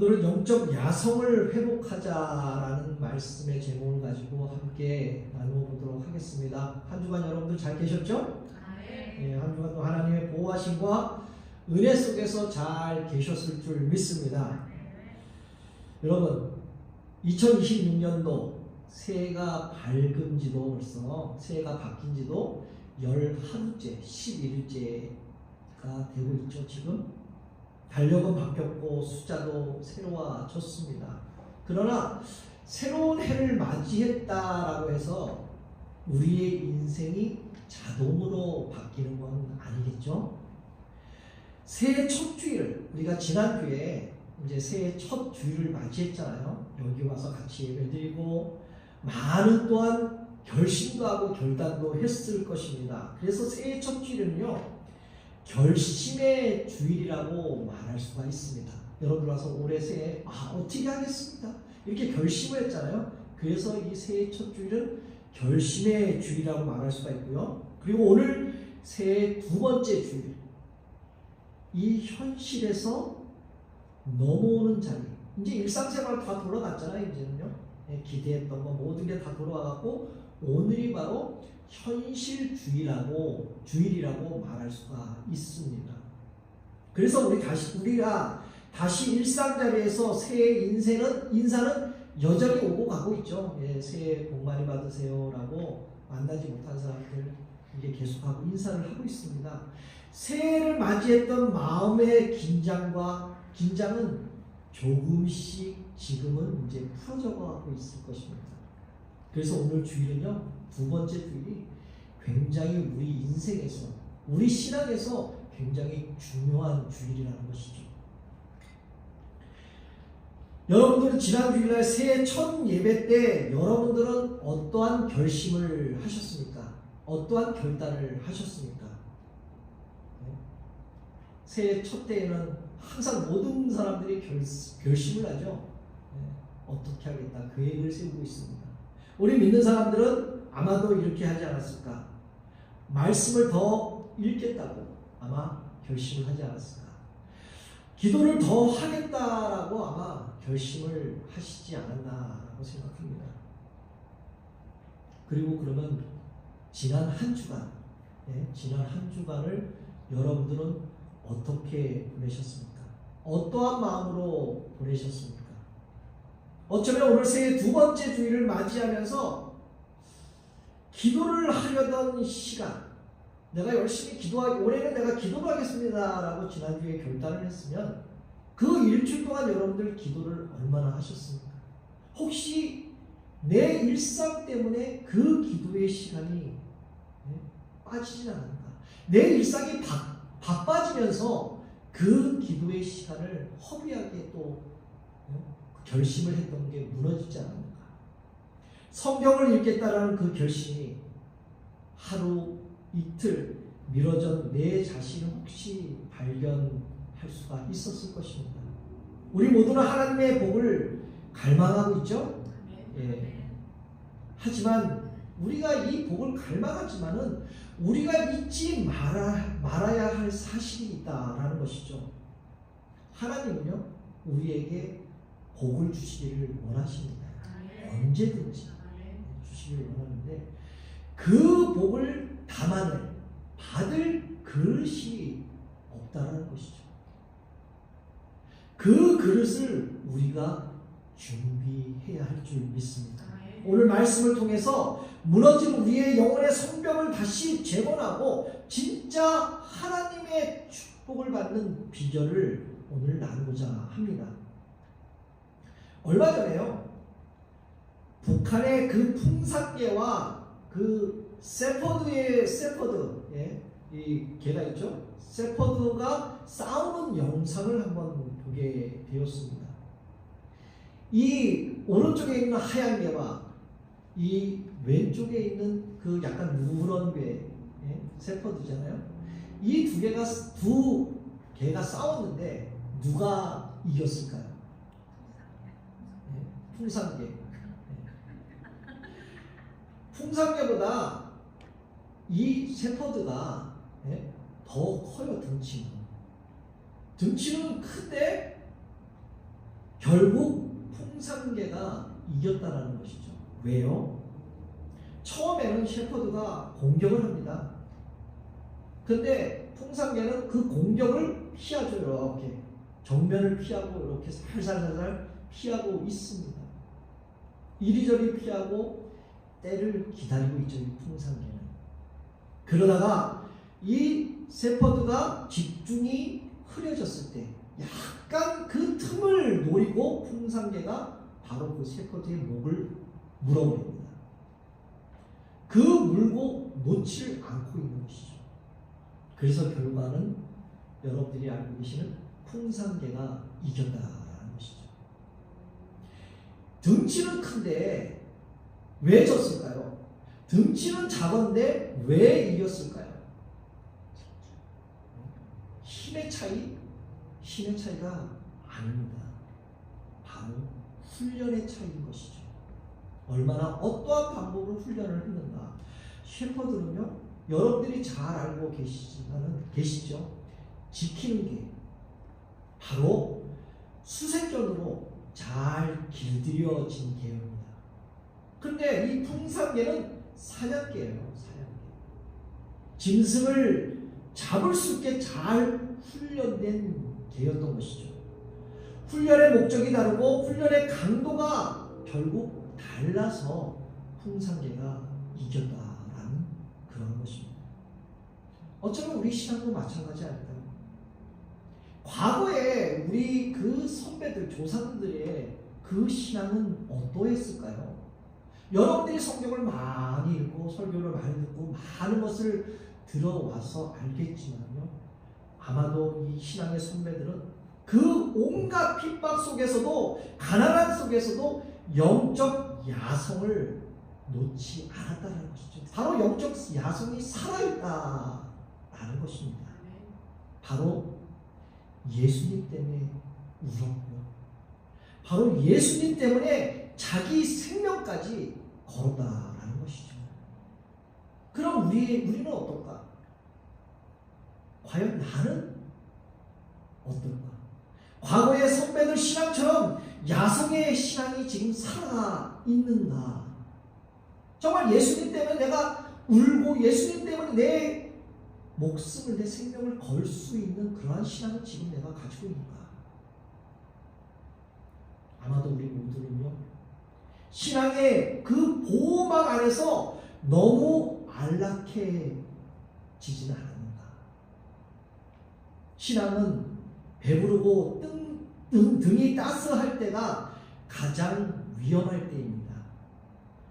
오늘은 영적 야성을 회복하자라는 말씀의 제목을 가지고 함께 나누어 보도록 하겠습니다. 한 주간 여러분들 잘 계셨죠? 네, 한 주간 또 하나님의 보호하심과 은혜 속에서 잘 계셨을 줄 믿습니다. 여러분, 2026년도 새해가 밝은 지도 벌써 새해가 바뀐 지도 11일째, 11일째가 되고 있죠. 지금 달력은 바뀌었고 숫자도 새로워졌습니다. 그러나 새로운 해를 맞이했다라고 해서 우리의 인생이 자동으로 바뀌는 건 아니겠죠? 새해 첫 주일, 우리가 지난주에 이제 새해 첫 주일을 맞이했잖아요. 여기 와서 같이 예배드리고 많은 또한 결심도 하고 결단도 했을 것입니다. 그래서 새해 첫 주일은요, 결심의 주일이라고 말할 수가 있습니다. 여러분들 와서 올해 새해 어떻게 하겠습니다 이렇게 결심을 했잖아요. 그래서 이 새해 첫 주일은 결심의 주일이라고 말할 수가 있고요. 그리고 오늘 새해 두 번째 주일, 이 현실에서 넘어오는 자리, 이제 일상생활 다 돌아갔잖아요. 이제는요, 기대했던 거 모든 게 다 돌아가고 오늘이 바로 주일이라고 말할 수가 있습니다. 그래서 우리가 다시 일상 자리에서 새해 인사는 여전히 오고 가고 있죠. 새해 복 많이 받으세요라고 만나지 못한 사람들 이게 계속하고 인사를 하고 있습니다. 새해를 맞이했던 마음의 긴장은 조금씩 지금은 이제 풀어져 가고 있을 것입니다. 그래서 오늘 주일은요, 두 번째 주일이 굉장히 우리 인생에서, 우리 신앙에서 굉장히 중요한 주일이라는 것이죠. 여러분들은 지난 주일날 새해 첫 예배 때 여러분들은 어떠한 결심을 하셨습니까? 어떠한 결단을 하셨습니까? 새해 첫 때에는 항상 모든 사람들이 결심을 하죠. 어떻게 하겠다, 계획을 세우고 있습니다. 우리 믿는 사람들은 아마도 이렇게 하지 않았을까? 말씀을 더 읽겠다고 아마 결심을 하지 않았을까? 기도를 더 하겠다라고 아마 결심을 하시지 않았나라고 생각합니다. 그리고 그러면 지난 한 주간을 여러분들은 어떻게 보내셨습니까? 어떠한 마음으로 보내셨습니까? 어쩌면 오늘 새해 두 번째 주일을 맞이하면서 기도를 하려던 시간, 내가 열심히 올해는 내가 기도를 하겠습니다 라고 지난주에 결단을 했으면 그 일주일 동안 여러분들 기도를 얼마나 하셨습니까? 혹시 내 일상 때문에 그 기도의 시간이 빠지진 않았는가? 내 일상이 바빠지면서 그 기도의 시간을 허비하게 또 결심을 했던 게 무너지지 않았는가? 성경을 읽겠다라는 그 결심이 하루 이틀 미뤄진 내 자신을 혹시 발견할 수가 있었을 것입니다. 우리 모두는 하나님의 복을 갈망하고 있죠? 하지만 우리가 이 복을 갈망하지만은 우리가 잊지 말아야 할 사실이 있다라는 것이죠. 하나님은요, 우리에게 복을 주시기를 원하십니다. 언제든지 주시기를 원하는데 그 복을 받을 그릇이 없다는 것이죠. 그 그릇을 우리가 준비해야 할 줄 믿습니다. 오늘 말씀을 통해서 무너진 우리의 영혼의 성벽을 다시 재건하고 진짜 하나님의 축복을 받는 비결을 오늘 나누고자 합니다. 얼마 전에요, 북한의 그 풍산개와 그 세퍼드, 이 개가 있죠? 세퍼드가 싸우는 영상을 한번 보게 되었습니다. 이 오른쪽에 있는 하얀 개와 이 왼쪽에 있는 그 약간 누런 개, 세퍼드잖아요. 이 두 개가 싸웠는데 누가 이겼을까요? 풍산개. 풍산개보다 이 세퍼드가 더 커요. 등치는 큰데 결국 풍산개가 이겼다라는 것이죠. 왜요? 처음에는 셰퍼드가 공격을 합니다. 근데 풍산개는 그 공격을 피하죠. 이렇게 정면을 피하고 이렇게 살살살살 피하고 있습니다. 이리저리 피하고 때를 기다리고 있죠. 이 풍산개는. 그러다가 이 셰퍼드가 집중이 흐려졌을 때 약간 그 틈을 노리고 풍산개가 바로 그 셰퍼드의 목을 물어버립니다. 그 물고 놓질 않고 있는 것이죠. 그래서 결과는 여러분들이 알고 계시는 풍산개가 이겼다라는 것이죠. 등치는 큰데 왜 졌을까요? 등치는 작은데 왜 이겼을까요? 힘의 차이? 힘의 차이가 아닙니다. 바로 훈련의 차이인 것이죠. 얼마나 어떠한 방법으로 훈련을 했는가. 셰퍼드는요, 여러분들이 잘 알고 계시죠? 지키는 게 바로 수색견으로 잘 길들여진 개입니다. 근데 이 풍산개는 사냥개예요. 사냥개. 짐승을 잡을 수 있게 잘 훈련된 개였던 것이죠. 훈련의 목적이 다르고 훈련의 강도가 결국 달라서 풍산개가 이겼다라는 그런 것입니다. 어쩌면 우리 신앙도 마찬가지 아닐까요? 과거에 우리 그 선배들, 조상들의 그 신앙은 어떠했을까요? 여러분들이 성경을 많이 읽고 설교를 많이 듣고 많은 것을 들어와서 알겠지만요, 아마도 이 신앙의 선배들은 그 온갖 핍박 속에서도, 가난한 속에서도 영적 야성을 놓지 않았다는 것이죠. 바로 영적 야성이 살아있다라는 것입니다. 바로 예수님 때문에 울었고요. 바로 예수님 때문에 자기 생명까지 걸었다라는 것이죠. 그럼 우리는 어떨까? 과연 나는 어떨까? 과거의 선배들 신앙처럼 야성의 신앙이 지금 살아있는가? 정말 예수님 때문에 내가 울고 예수님 때문에 내 목숨을, 내 생명을 걸 수 있는 그러한 신앙을 지금 내가 가지고 있는가? 아마도 우리 모두는요, 신앙의 그 보호막 안에서 너무 안락해지지는 않는가? 신앙은 배부르고 등이 따스할 때가 가장 위험할 때입니다.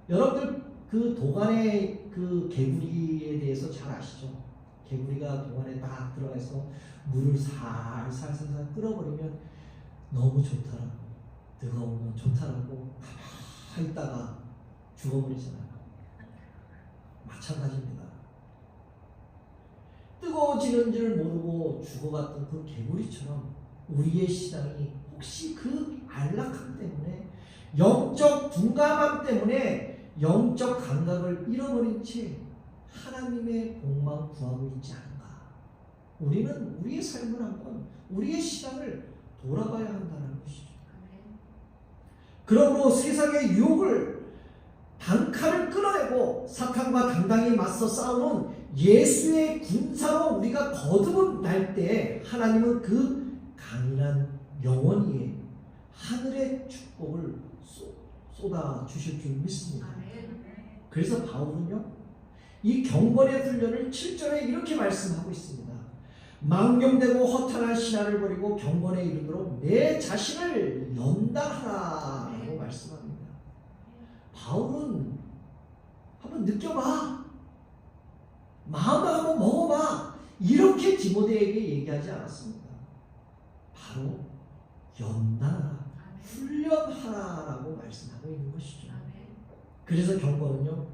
여러분들 그 도간의 그 개구리에 대해서 잘 아시죠? 개구리가 도간에 딱 들어가서 물을 살살살살 끓어버리면 너무 좋더라고, 뜨거우면 좋더라고 가만히 있다가 죽어버리잖아요. 마찬가지입니다. 뜨거워지는 줄 모르고 죽어갔던 그 개구리처럼 우리의 신앙이 혹시 그 안락함 때문에, 영적 둔감함 때문에 영적 감각을 잃어버린 채 하나님의 복만 구하고 있지 않은가? 우리는 우리의 삶을 한번, 우리의 신앙을 돌아봐야 한다는 것이죠. 그러므로 세상의 유혹을, 단칼을 끊어내고 사탄과 당당히 맞서 싸우는 예수의 군사로 우리가 거듭을 날 때 하나님은 그 강인한 영혼 위에 하늘의 축복을 쏟아 주실 줄 믿습니다. 그래서 바울은요, 이 경건의 훈련을 7절에 이렇게 말씀하고 있습니다. 망령되고 허탄한 신화를 버리고 경건에 이르도록 내 자신을 연단하라라고 말씀합니다. 바울은 한번 느껴봐, 마음을 한번 먹어봐, 이렇게 디모데에게 얘기하지 않았습니다. 바로 연단하라, 훈련하라라고 말씀하고 있는 것이죠. 그래서 경건은요,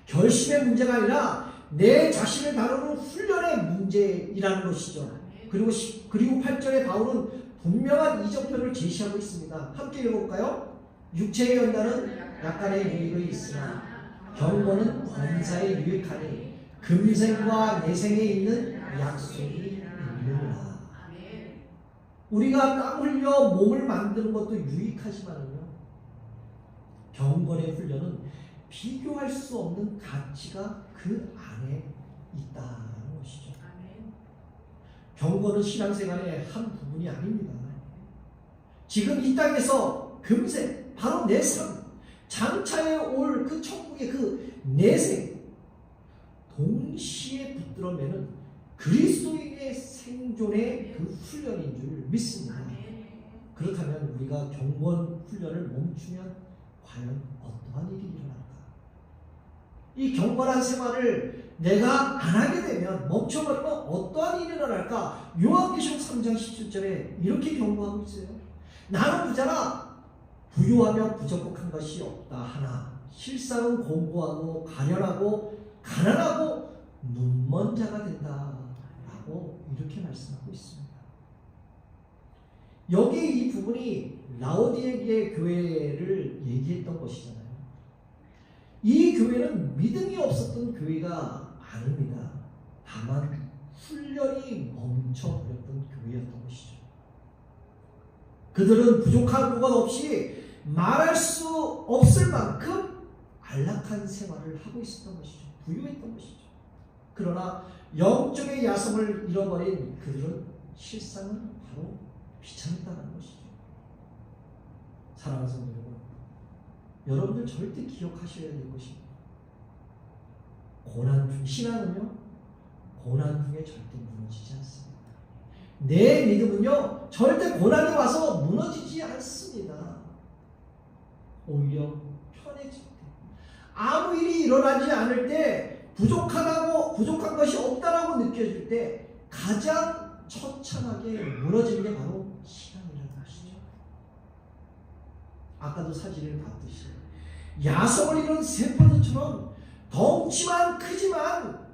결심의 문제가 아니라 내 자신을 다루는 훈련의 문제이라는 것이죠. 그리고 8절에 바울은 분명한 이정표를 제시하고 있습니다. 함께 읽어볼까요? 육체의 연단은 약간의 유익이 있으나 경건은 권사에 유익하니 금생과 내생에 있는 약속이 있느니라. 우리가 땀 흘려 몸을 만드는 것도 유익하지만요, 경건의 훈련은 비교할 수 없는 가치가 그 안에 있다는 것이죠. 경건은 신앙생활의 한 부분이 아닙니다. 지금 이 땅에서 금세 바로 내 삶, 장차에 올 그 천국의 그 내생 동시에 붙들어 매는 그리스도인의 생존의 그 훈련인 줄 믿습니다. 그렇다면 우리가 경건 훈련을 멈추면 과연 어떠한 일이 일어날까? 이 경건한 생활을 내가 안 하게 되면, 멈춰버리면 어떠한 일이 일어날까? 요한계시록 3장 17절에 이렇게 경고하고 있어요. 나는 부자라 부유하며 부족한 것이 없다 하나 실상은 공고하고 가련하고 가난하고 눈먼 자가 된다 라고 이렇게 말씀하고 있습니다. 여기 이 부분이 라오디게의 교회를 얘기했던 것이잖아요. 이 교회는 믿음이 없었던 교회가 아닙니다. 다만 훈련이 멈춰버렸던 교회였던 것이죠. 그들은 부족한 것 없이 말할 수 없을 만큼 안락한 생활을 하고 있었던 것이죠. 부유했던 것이죠. 그러나 영적의 야성을 잃어버린 그들은 실상은 바로 비참했다는 것이죠. 사랑하는 성도 여러분, 여러분들 절대 기억하셔야 될 것입니다. 고난 중, 신앙은요, 고난 중에 절대 무너지지 않습니다. 내 믿음은요, 절대 고난이 와서 무너지지 않습니다. 오히려 편해질 때, 아무 일이 일어나지 않을 때, 부족한 것이 없다라고 느껴질 때 가장 처참하게 무너지는 게 바로 신앙이라는 것이죠. 아까도 사진을 봤듯이 야성을 이룬 세포들처럼 덩치만 크지만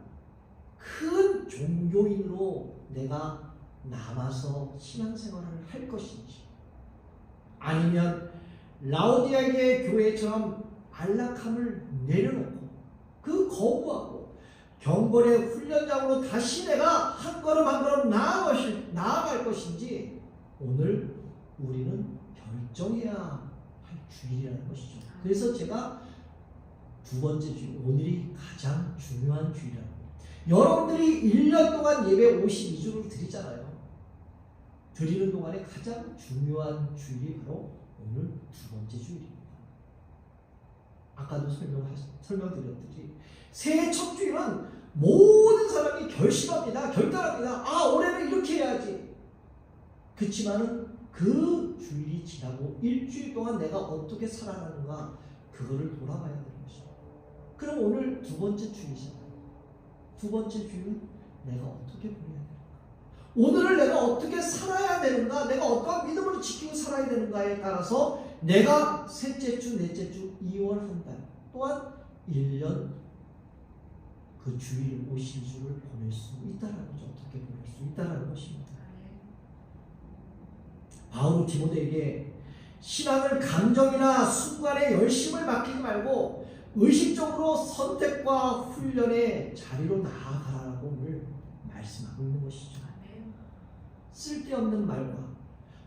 큰 종교인으로 내가 남아서 신앙생활을 할 것인지, 아니면 라오디게의 교회처럼 안락함을 내려놓고 그 거부하고 경건의 훈련장으로 다시 내가 한 걸음 한 걸음 나아갈 것인지 오늘 우리는 결정해야 할 주일이라는 것이죠. 그래서 제가 두 번째 주일, 오늘이 가장 중요한 주일이라는 거예요. 여러분들이 1년 동안 예배 52주를 드리잖아요. 드리는 동안에 가장 중요한 주일이 바로 오늘 두 번째 주일입니다. 아까도 설명드렸듯이 새해 첫 주일은 모든 사람이 결심합니다. 결단합니다. 아, 올해는 이렇게 해야지. 그렇지만은 그 주일이 지나고 일주일 동안 내가 어떻게 살아가는가, 그거를 돌아봐야 되는 것이죠. 그럼 오늘 두 번째 주일이잖아요. 두 번째 주일은 내가 어떻게 보내야 되는가, 오늘을 내가 어떻게 살아야 되는가, 내가 어떠한 믿음을 지키고 살아야 되는가에 따라서 내가 셋째 주, 넷째 주, 2월 한 달 또한 1년 그 주일 52주를 보낼 수 있다는 거죠. 어떻게 보낼 수 있다는 것입니다. 바울은 디모데에게 신앙을 감정이나 순간의 열심을 맡기지 말고 의식적으로 선택과 훈련의 자리로 나아가라고 오늘 말씀하고 있는 것이죠. 쓸데없는 말과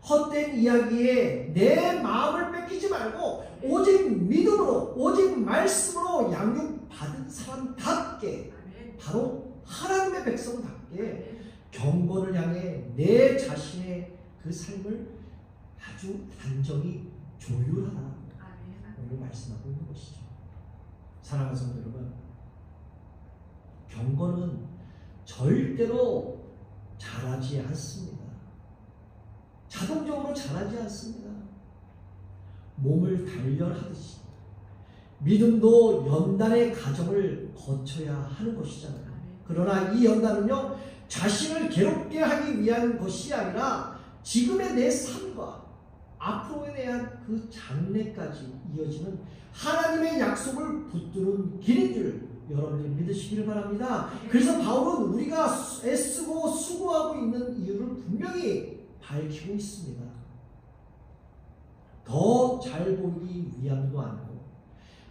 헛된 이야기에 내 마음을 뺏기지 말고 오직 믿음으로, 오직 말씀으로 양육받은 사람답게, 바로 하나님의 백성답게 경건을 향해 내 자신의 그 삶을 아주 단정히 조율하라, 오늘 말씀하고 있는 것이죠. 사랑하는 성도 여러분, 경건은 절대로 잘하지 않습니다. 자동적으로 잘하지 않습니다. 몸을 단련하듯이 믿음도 연단의 과정을 거쳐야 하는 것이잖아요. 그러나 이 연단은요, 자신을 괴롭게 하기 위한 것이 아니라 지금의 내 삶과 앞으로에 대한 그 장래까지 이어지는 하나님의 약속을 붙드는 길인 줄 여러분이 믿으시기를 바랍니다. 그래서 바울은 우리가 애쓰고 수고하고 있는 이유를 분명히 밝히고 있습니다. 더 잘 보이기 위함도 아니고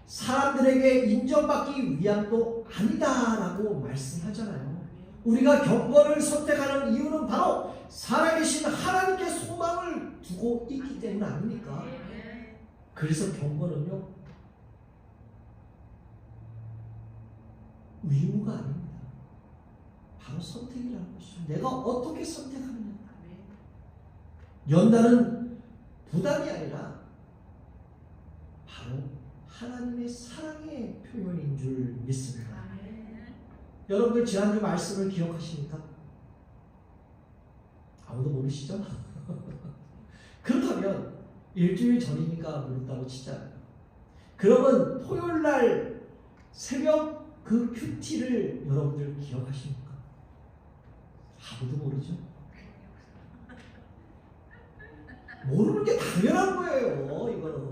사람들에게 인정받기 위함도 아니다라고 말씀하잖아요. 우리가 경건을 선택하는 이유는 바로 살아계신 하나님께 소망을 두고 있기 때문 아닙니까? 그래서 경건은요, 의무가 아닙니다. 바로 선택이라는 것이죠. 내가 어떻게 선택하느냐. 연단은 부담이 아니라 바로 하나님의 사랑의 표현인 줄 믿습니다. 여러분들 지난주 말씀을 기억하십니까? 아무도 모르시죠? 그렇다면 일주일 전이니까 모른다고 치잖아요. 그러면 토요일날 새벽 그 큐티를 여러분들 기억하십니까? 아무도 모르죠? 모르는 게 당연한 거예요. 이거는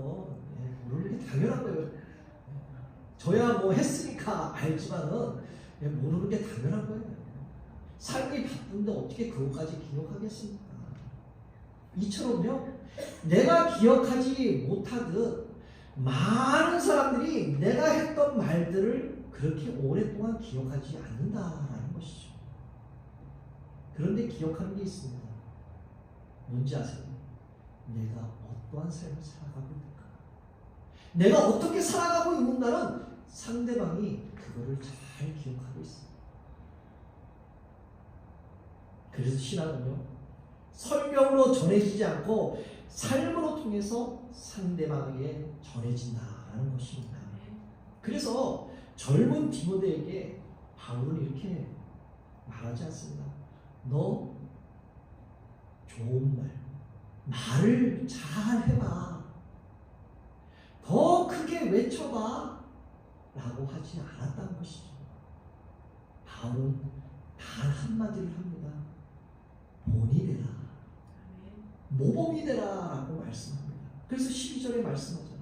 모르는 게 당연한 거예요. 저야 뭐 했으니까 알지만은 모르는 게 당연한 거예요. 삶이 바쁜데 어떻게 그것까지 기억하겠습니까? 이처럼요, 내가 기억하지 못하듯 많은 사람들이 내가 했던 말들을 그렇게 오랫동안 기억하지 않는다라는 것이죠. 그런데 기억하는 게 있습니다. 뭔지 아세요? 내가 어떠한 삶을 살아가고 있는가? 내가 어떻게 살아가고 있는가는 상대방이 그거를 잘 기억하고 있습니다. 그래서 신앙은요, 설명으로 전해지지 않고 삶으로 통해서 상대방에게 전해진다라는 것입니다. 그래서 젊은 디모데에게 바울은 이렇게 말하지 않습니다. 너 좋은 말을 잘 해봐. 더 크게 외쳐봐. 라고 하지 않았다는 것이죠. 바울은 단 한마디를 합니다. 본이 되라. 모범이 되라. 라고 말씀합니다. 그래서 12절에 말씀하잖아요.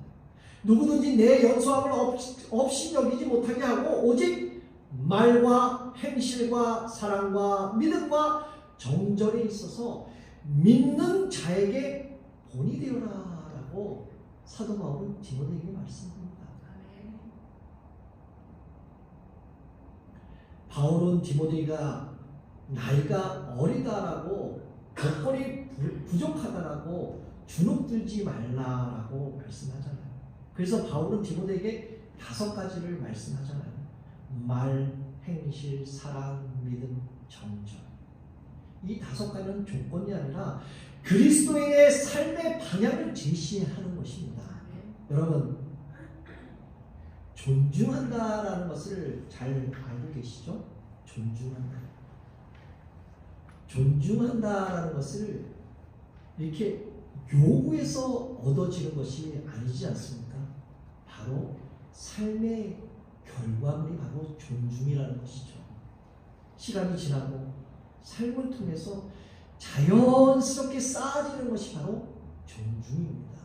누구든지 내 연소함을 없이 여기지 못하게 하고 오직 말과 행실과 사랑과 믿음과 정절에 있어서 믿는 자에게 본이 되어라. 라고 사도 바울은 디모데에게 말씀합니다. 바울은 디모데가 나이가 어리다라고 덕분이 부족하다라고 주눅들지 말라라고 말씀하잖아요. 그래서 바울은 디모데에게 5가지를 말씀하잖아요. 말, 행실, 사랑, 믿음, 정절. 이 5가지는 조건이 아니라 그리스도인의 삶의 방향을 제시하는 것입니다. 여러분, 존중한다라는 것을 잘 알고 계시죠? 존중한다라는 것을 이렇게 요구해서 얻어지는 것이 아니지 않습니까? 바로 삶의 결과물이 바로 존중이라는 것이죠. 시간이 지나고 삶을 통해서 자연스럽게 쌓아지는 것이 바로 존중입니다.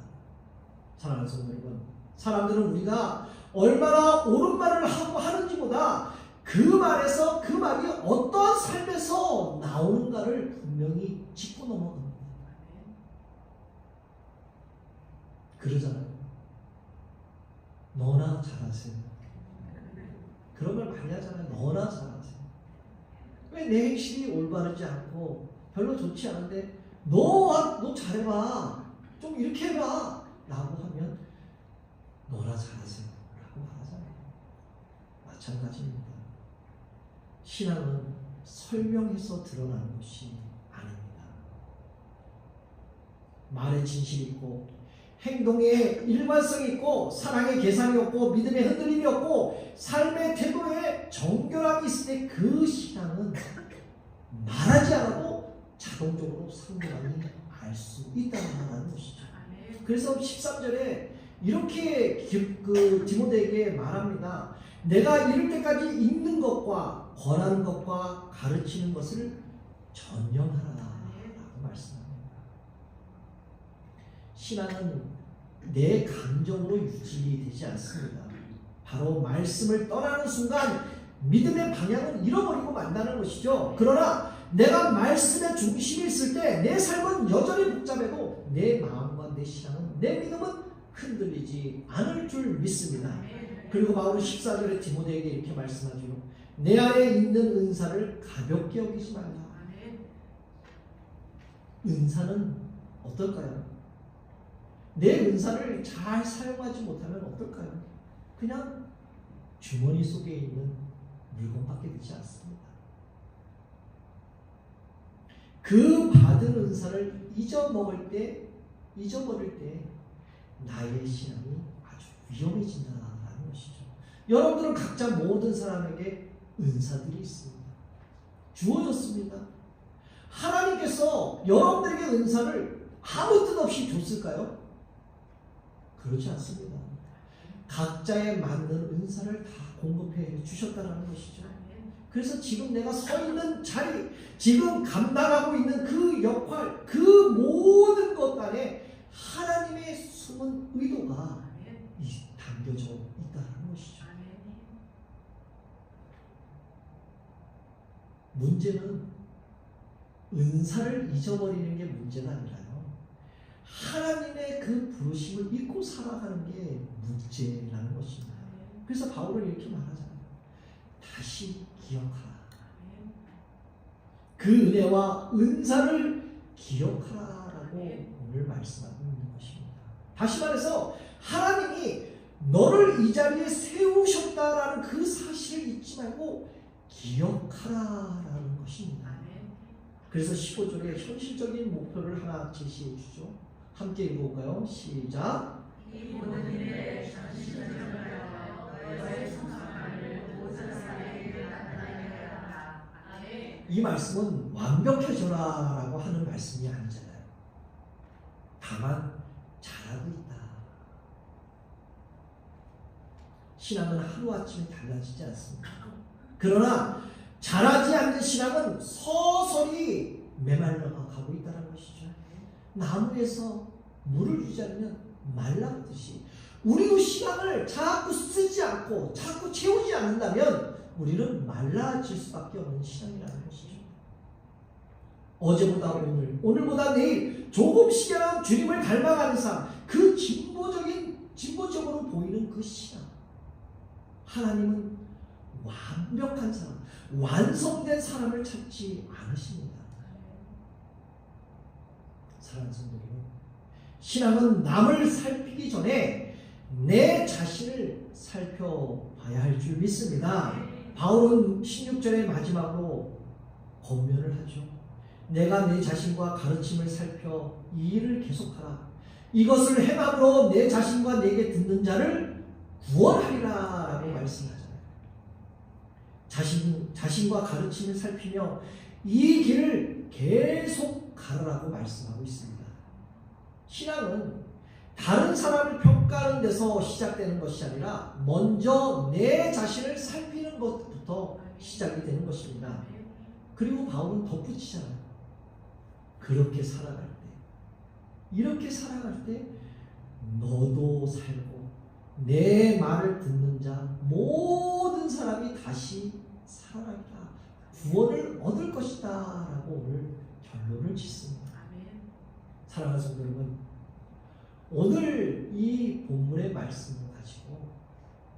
사랑하는 성도 여러분, 사람들은 우리가 얼마나 옳은 말을 하고 하는지보다 그 말에서 그 말이 어떠한 삶에서 나오는가를 분명히 짚고 넘어갑니다. 그러잖아요. 너나 잘하세요. 그런 말 많이 하잖아요. 너나 잘하세요. 왜 내 행실이 올바르지 않고 별로 좋지 않은데 너 잘해봐. 좀 이렇게 해봐. 라고 하면 너나 잘하세요. 라고 하잖아요. 마찬가지입니다. 신앙은 설명해서 드러나는 것이 아닙니다. 말에 진실이 있고 행동에 일관성이 있고 사랑의 계산이 없고 믿음의 흔들림이 없고 삶의 태도에 정결함이 있을 때 그 신앙은 말하지 않아도 자동적으로 상대방이 알 수 있다는 것이죠. 그래서 13절에 이렇게 디모데에게 말합니다. 내가 이를 때까지 읽는 것과 권하는 것과 가르치는 것을 전념하라 라고 말씀합니다. 신앙은 내 감정으로 유지되지 않습니다. 바로 말씀을 떠나는 순간 믿음의 방향은 잃어버리고 만다는 것이죠. 그러나 내가 말씀의 중심에 있을 때 내 삶은 여전히 복잡해도 내 마음과 내 신앙은, 내 믿음은 흔들리지 않을 줄 믿습니다. 그리고 바울은 14절에 디모데에게 이렇게 말씀하죠. 내 안에 있는 은사를 가볍게 여기지 말라. 은사는 어떨까요? 내 은사를 잘 사용하지 못하면 어떨까요? 그냥 주머니 속에 있는 물건밖에 되지 않습니다. 그 받은 은사를 잊어버릴 때 나의 신앙이 아주 위험해진다는 것이죠. 여러분들은 각자 모든 사람에게 은사들이 있습니다. 주어졌습니다. 하나님께서 여러분들에게 은사를 아무 뜻 없이 줬을까요? 그렇지 않습니다. 각자에 맞는 은사를 다 공급해 주셨다는 것이죠. 그래서 지금 내가 서 있는 자리, 지금 감당하고 있는 그 역할, 그 모든 것 안에 하나님의 숨은 의도가 담겨져 있다는 것이죠. 문제는 은사를 잊어버리는 게 문제가 아니라요, 하나님의 그 부르심을 잊고 살아가는 게 문제라는 것입니다. 그래서 바울은 이렇게 말하잖아요. 다시 기억하라. 그 은혜와 은사를 기억하라라고 오늘 말씀하고 있는 것입니다. 다시 말해서 하나님이 너를 이 자리에 세우셨다라는 그 사실을 잊지 말고 기억하라라는 것입니다. 그래서 15절에 현실적인 목표를 하나 제시해 주죠. 함께 읽어볼까요? 시작. 이 모든 일에 전심전력하여 너의 성삼을 모든 사람에게 나타나게 하라. 아멘. 이 말씀은 완벽해져라라고 하는 말씀이 아니잖아요. 다만 잘하고 있다. 신앙은 하루아침에 달라지지 않습니다. 그러나 잘하지 않는 신앙은 서서히 메말라가고 있다는 것이죠. 나무에서 물을 주지 않으면 말라붙듯이 우리도 시간을 자꾸 쓰지 않고 자꾸 채우지 않는다면 우리는 말라질 수밖에 없는 신앙이라는 것이죠. 어제보다 오늘, 오늘보다 내일 조금씩이라도 주님을 닮아가는 삶, 그 진보적으로 보이는 그 신앙. 하나님은 완벽한 사람, 완성된 사람을 찾지 않으십니다. 사랑하는 성도 여러분, 신앙은 남을 살피기 전에 내 자신을 살펴봐야 할 줄 믿습니다. 바울은 16절의 마지막으로 권면을 하죠. 내가 내 자신과 가르침을 살펴 이 일을 계속하라. 이것을 행함으로 내 자신과 내게 듣는 자를 구원하리라 라고 말씀하잖아요. 자신과 가르침을 살피며 이 길을 계속 가라라고 말씀하고 있습니다. 신앙은 다른 사람을 평가하는 데서 시작되는 것이 아니라 먼저 내 자신을 살피는 것부터 시작이 되는 것입니다. 그리고 바울은 덧붙이잖아요. 그렇게 살아갈 때, 이렇게 살아갈 때 너도 살고 내 말을 듣는 자 모든 사람이 다시 살아나리라, 구원을 얻을 것이다 라고 오늘 결론을 짓습니다. 사랑하는 성도 여러분, 오늘 이 본문의 말씀을 가지고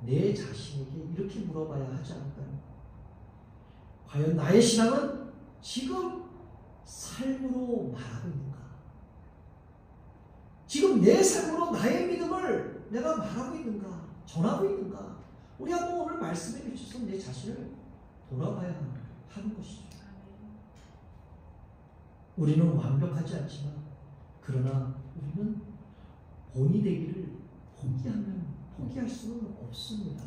내 자신에게 이렇게 물어봐야 하지 않을까요? 과연 나의 신앙은 지금 삶으로 말하고 있는가? 지금 내 삶으로 나의 믿음을 내가 말하고 있는가? 전하고 있는가? 우리 한번 오늘 말씀에 비춰서 내 자신을 돌아봐야 하는 것이죠. 우리는 완벽하지 않지만 그러나 우리는 본이 되기를 포기할 수는 없습니다.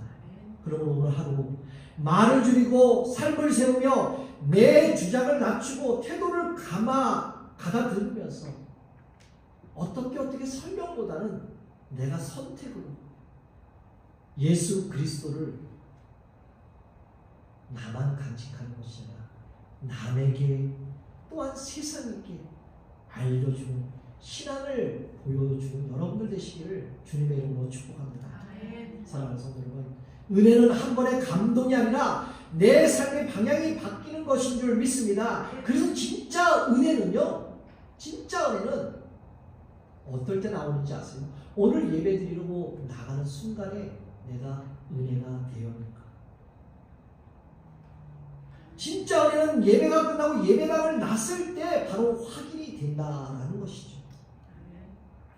그러므로 오늘 하루 말을 줄이고 삶을 세우며 내 주장을 낮추고 태도를 가다듬으면서 어떻게 설명보다는 내가 선택으로 예수 그리스도를 나만 간직하는 것이 아니라 남에게 또한 세상에게 알려주는 신앙을 보여주는 여러분들 되시기를 주님의 이름으로 축복합니다. 사랑하는 성도 여러분, 은혜는 한 번의 감동이 아니라 내 삶의 방향이 바뀌는 것인 줄 믿습니다. 그래서 진짜 은혜는 어떨 때 나오는지 아세요? 오늘 예배 드리려고 나가는 순간에 내가 은혜가 되었는가? 진짜 은혜는 예배가 끝나고 예배당을 났을 때 바로 확인이 된다라는 것이죠.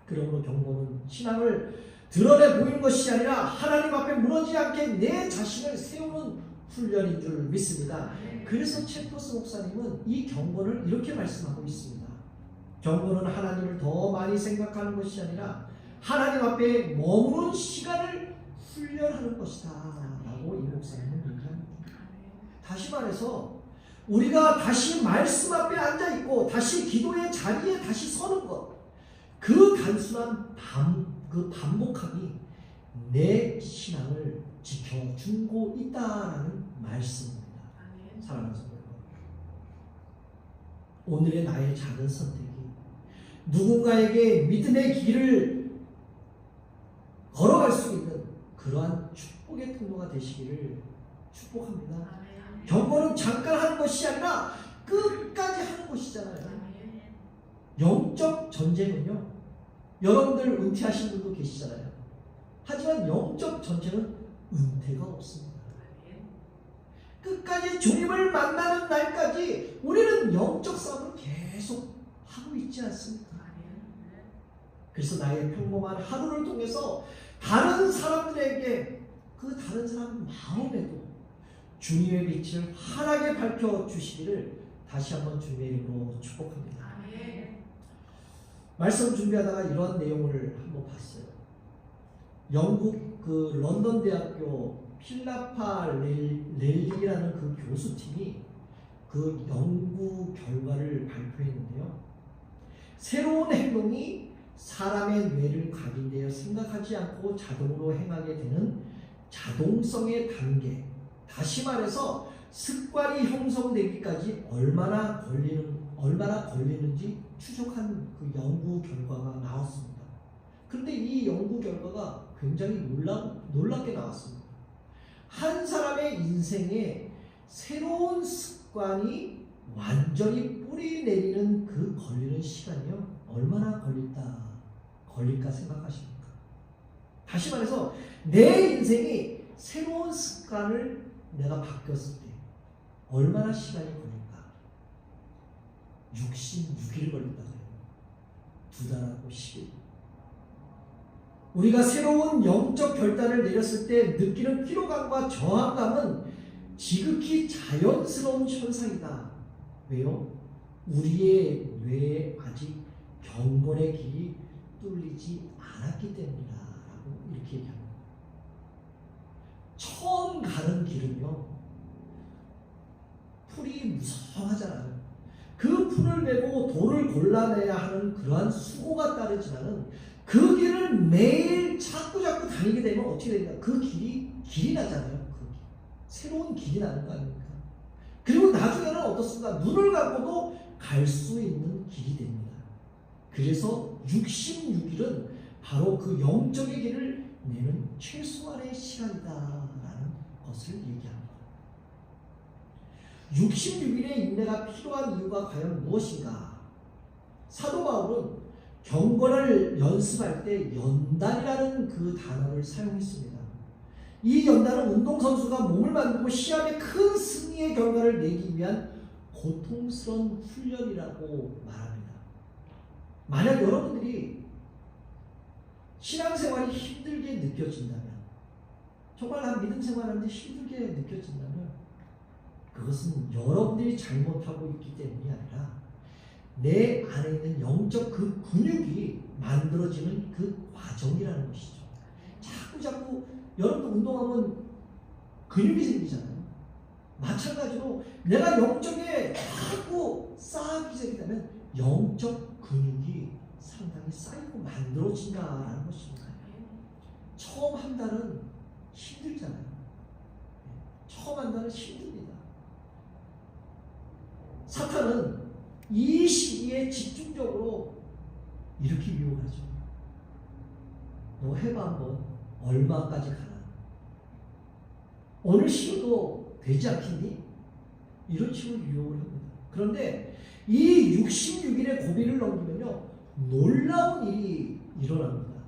그러므로 경고는 신앙을 드러내 보이는 것이 아니라 하나님 앞에 무너지지 않게 내 자신을 세우는 훈련인 줄 믿습니다. 그래서 챔버스 목사님은 이 경고를 이렇게 말씀하고 있습니다. 경고는 하나님을 더 많이 생각하는 것이 아니라 하나님 앞에 머무는 시간을 훈련하는 것이다 라고 이 목사님은 얘기합니다. 다시 말해서 우리가 다시 말씀 앞에 앉아있고 다시 기도의 자리에 다시 서는 것, 그 단순한 반복함이 내 신앙을 지켜주고 있다라는 말씀입니다. 사랑하는 성도 여러분, 오늘의 나의 작은 선택이 누군가에게 믿음의 길을 걸어갈 수 있는 그러한 축복의 통로가 되시기를 축복합니다. 경고는 잠깐 하는 것이 아니라 끝까지 하는 것이잖아요. 영적 전쟁은요, 여러분들 은퇴하신 분도 계시잖아요. 하지만 영적 전쟁은 은퇴가 없습니다. 끝까지 주님을 만나는 날까지 우리는 영적 싸움을 계속 하고 있지 않습니까? 그래서 나의 평범한 하루를 통해서 다른 사람들에게 그 다른 사람 마음에도 주님의 빛을 환하게 밝혀주시기를 다시 한번 주님의 이름으로 축복합니다. 말씀 준비하다가 이러한 내용을 한번 봤어요. 영국 그 런던 대학교 필라파 렐릭이라는 그 교수팀이 그 연구 결과를 발표했는데요. 새로운 행동이 사람의 뇌를 각인되어 생각하지 않고 자동으로 행하게 되는 자동성의 단계, 다시 말해서 습관이 형성되기까지 얼마나 걸리는지 추적한 그 연구 결과가 나왔습니다. 그런데 이 연구 결과가 굉장히 놀랍게 나왔습니다. 한 사람의 인생에 새로운 습관이 완전히 뿌리 내리는 그 걸리는 시간이요, 얼마나 걸릴까 생각하십니까? 다시 말해서 내 인생이 새로운 습관을 내가 바뀌었을 때 얼마나 시간이 걸릴까? 66일 걸린다고요. 2달하고 10일. 우리가 새로운 영적 결단을 내렸을 때 느끼는 피로감과 저항감은 지극히 자연스러운 현상이다. 왜요? 우리의 뇌에 아직 경건의 길이 뚫리지 않았기 때문이다 라고 이렇게 얘기합니다. 처음 가는 길은요, 풀이 무성하잖아요. 그 풀을 메고 돌을 골라내야 하는 그러한 수고가 따르지만은 그 길을 매일 자꾸 다니게 되면 어떻게 됩니까? 그 길이 나잖아요. 그 길. 새로운 길이 나는 거 아닙니까? 그리고 나중에는 어떻습니까? 눈을 감고도 갈 수 있는 길이 됩니다. 그래서 66일은 바로 그 영적의 길을 내는 최소한의 시간이다라는 것을 얘기합니다. 66일의 인내가 필요한 이유가 과연 무엇인가? 사도 바울은 경건을 연습할 때 연단이라는 그 단어를 사용했습니다. 이 연단은 운동선수가 몸을 만들고 시합의 큰 승리의 결과를 내기 위한 고통스러운 훈련이라고 말합니다. 만약 여러분들이 신앙생활이 힘들게 느껴진다면, 정말 난 믿음 생활하는데 힘들게 느껴진다면 그것은 여러분들이 잘못하고 있기 때문이 아니라 내 안에 있는 영적 그 근육이 만들어지는 그 과정이라는 것이죠. 자꾸 여러분 운동하면 근육이 생기잖아요. 마찬가지로 내가 영적에 자꾸 쌓이기 시작하면 영적 근육이 상당히 쌓이고 만들어진다라는 것입니다. 처음 한 달은 힘들잖아요. 처음 한 달은 힘듭니다. 사탄은 이 시기에 집중적으로 이렇게 유혹하죠. 너 해봐 한번. 얼마까지 가나? 오늘 쉬어도 되지 않겠니? 이런 식으로 유혹을 합니다. 그런데 이 66일의 고비를 넘기면요, 놀라운 일이 일어납니다.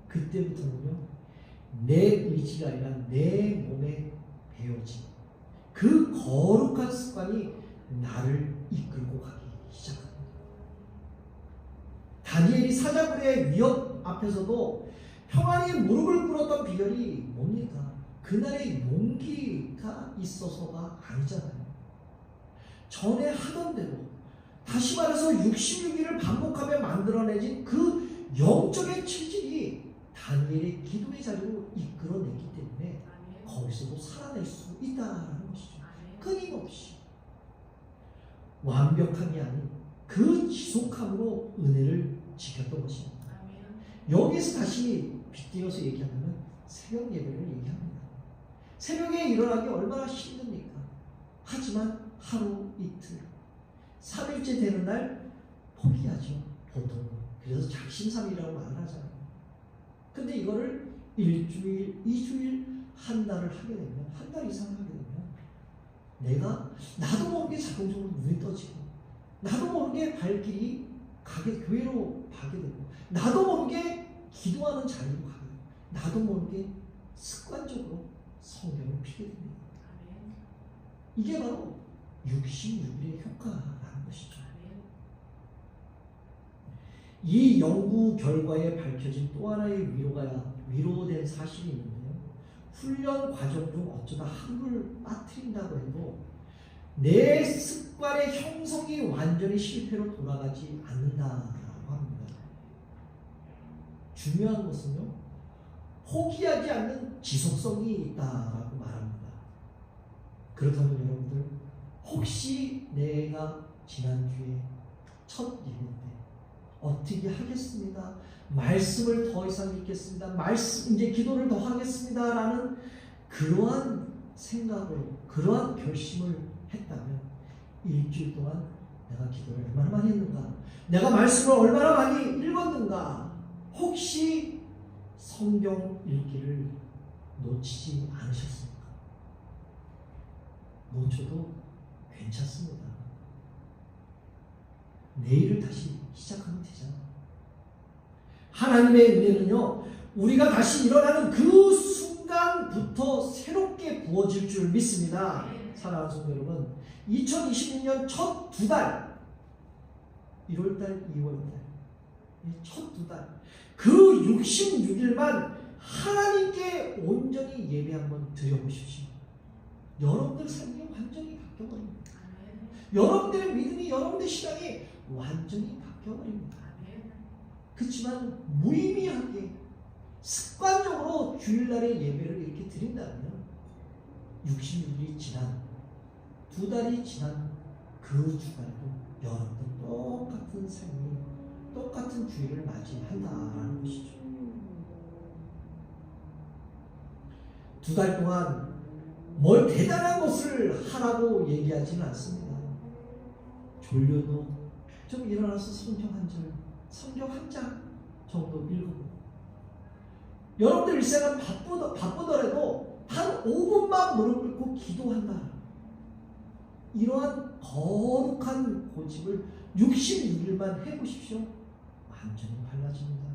그때부터는요, 내 의지가 아니라 내 몸에 배어진, 그 거룩한 습관이 나를 이끌고 가기 시작합니다. 다니엘이 사자굴의 위협 앞에서도 평안히 무릎을 꿇었던 비결이 뭡니까? 그날의 용기가 있어서가 아니잖아요. 전에 하던 대로, 다시 말해서 66일을 반복하며 만들어내진 그 영적의 체질이 다니엘의 기도의 자리로 이끌어냈기 때문에 거기서도 살아낼 수 있다는 것이죠. 끊임없이 완벽함이 아닌 그 지속함으로 은혜를 지켰던 것입니다. 여기서 다시 빗대어서 얘기하면 새벽 예배를 얘기합니다. 새벽에 일어나기 얼마나 힘듭니까? 하지만 하루 이틀 3일째 되는 날 포기하죠. 보통 그래서 작심삼일이라고 말을 하잖아요. 근데 이거를 일주일, 2주일, 한 달을 하게 되면, 한 달 이상 하게 되면 나도 모르게 자동적으로 눈이 떠지고, 나도 모르게 발길이 교회로 가게 되고, 나도 모르게 기도하는 자리로 가게 되고, 나도 모르게 습관적으로 성경을 피게 됩니다. 이게 바로 66일의 효과라는 것이죠. 이 연구 결과에 밝혀진 또 하나의 위로된 사실이 있는데요. 훈련 과정 중 어쩌다 한물 빠뜨린다고 해도 내 습관의 형성이 완전히 실패로 돌아가지 않는다라고 합니다. 중요한 것은요, 포기하지 않는 지속성이 있다라고 말합니다. 그렇다면 여러분들, 혹시 내가 지난주에 첫 예배 때 어떻게 하겠습니다, 말씀을 더 이상 읽겠습니다, 이제 기도를 더 하겠습니다 라는 그러한 생각으로, 그러한 결심을 했다면 일주일 동안 내가 기도를 얼마나 많이 했는가, 내가 말씀을 얼마나 많이 읽었는가, 혹시 성경 읽기를 놓치지 않으셨습니까? 놓쳐도 괜찮습니다. 내일을 다시 시작하면 되잖아요. 하나님의 은혜는요, 우리가 다시 일어나는 그 순간부터 새롭게 부어질 줄 믿습니다. 사랑하는 성도 여러분, 2026년 첫 두 달, 1월달, 2월달, 첫 두 달, 그 66일만 하나님께 온전히 예배 한번 드려보십시오. 여러분들 삶이 완전히 바뀌어버립니다. 여러분들의 믿음이, 여러분들의 신앙이 완전히 바뀌어버립니다. 그렇지만 무의미하게 습관적으로 주일날에 예배를 이렇게 드린다면 66일이 지난, 두 달이 지난 그 주간도 여러분 똑같은 삶이, 똑같은 주일을 맞이한다라는 것이죠. 두 달 동안 뭘 대단한 것을 하라고 얘기하지는 않습니다. 졸려도 좀 일어나서 성경 한 장 정도 읽어보고, 여러분들 일생은 바쁘더라도 단 5분만 무릎 꿇고 기도한다. 이러한 거룩한 고집을 66일만 해보십시오. 완전히 달라집니다.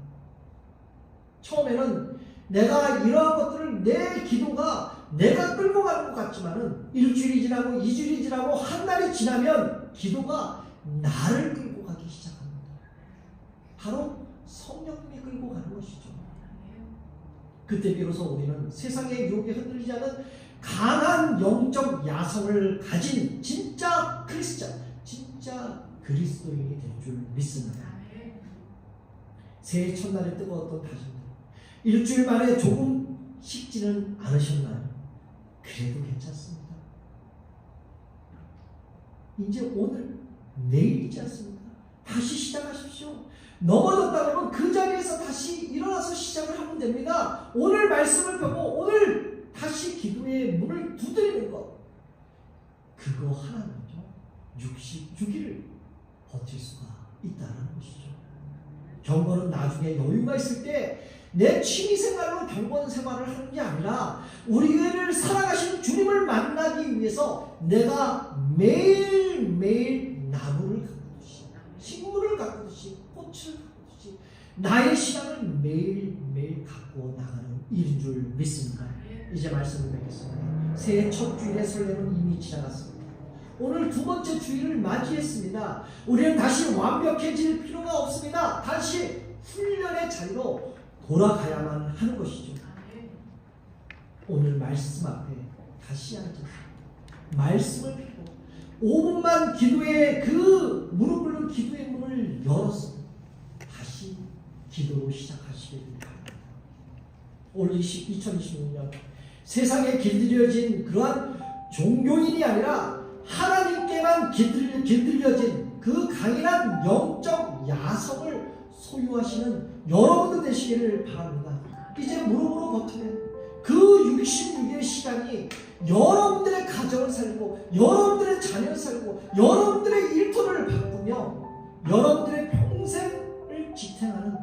처음에는 내가 이러한 것들을, 내 기도가 내가 끌고 가는 것 같지만은 일주일이 지나고 2주일이 지나고 한 달이 지나면 기도가 나를 끌고 가기 시작합니다. 바로 성령님이 끌고 가는 것이죠. 그때 비로소 우리는 세상의 유혹에 흔들리지 않은 강한 영적 야성을 가진 진짜 크리스찬, 진짜 그리스도인이 될 줄 믿습니다. 새해 첫날에 뜨거웠던 다짐들, 일주일 만에 조금 식지는 않으셨나요? 그래도 괜찮습니다. 이제 오늘, 내일이지 않습니까? 다시 시작하십시오. 넘어졌다 그러면 그 자리에서 다시 일어나서 시작을 하면 됩니다. 오늘 말씀을 펴고 오늘 다시 기도의 문을 두드리는 것, 그거 하나는요 66일을 버틸 수가 있다는 것이죠. 경건은 나중에 여유가 있을 때 내 취미생활로 경건 생활을 하는 게 아니라 우리를 살아가신 주님을 만나기 위해서 내가 매일매일 나무를 가꾸듯이, 식물을 가꾸듯이, 꽃을 가꾸듯이 나의 시간을 매일매일 가꾸어 나가는 일인 줄 믿습니다. 이제 말씀을 뵙겠습니다. 새해 첫 주일의 설렘은 이미 지나갔습니다. 오늘 두 번째 주일을 맞이했습니다. 우리는 다시 완벽해질 필요가 없습니다. 다시 훈련의 자리로 돌아가야만 하는 것이죠. 오늘 말씀 앞에 다시 앉아서 말씀을 펴고 5분만 기도의 그 무릎 꿇는 기도의 문을 열어서 다시 기도로 시작하시길 바랍니다. 올 2026년 세상에 길들여진 그러한 종교인이 아니라 하나님께만 길들여진 그 강인한 영적 야성을 소유하시는 여러분들 되시기를 바랍니다. 이제 무릎으로 버티는 그 66의 시간이 여러분들의 가정을 살리고 여러분들의 자녀를 살리고 여러분들의 일터를 바꾸며 여러분들의 평생을 지탱하는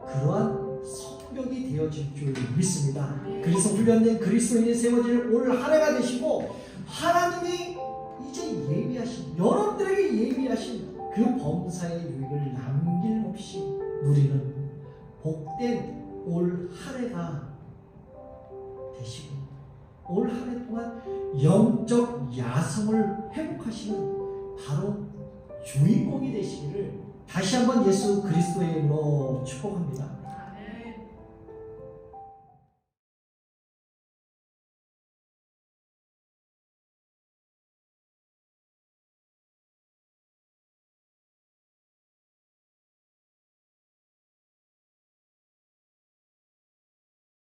그러한 성벽이 되어질 줄 믿습니다. 그래서 훈련된 그리스도인이 세워질 올 한 해가 되시고 하나님이 이제 예비하신 여러분들에게 예비하신 그 범사의 유익을 남김없이 누리는 복된 올 한 해가 되시고 올 한 해 동안 영적 야성을 회복하시는 바로 주인공이 되시기를 다시 한번 예수 그리스도의 이름으로 축복합니다.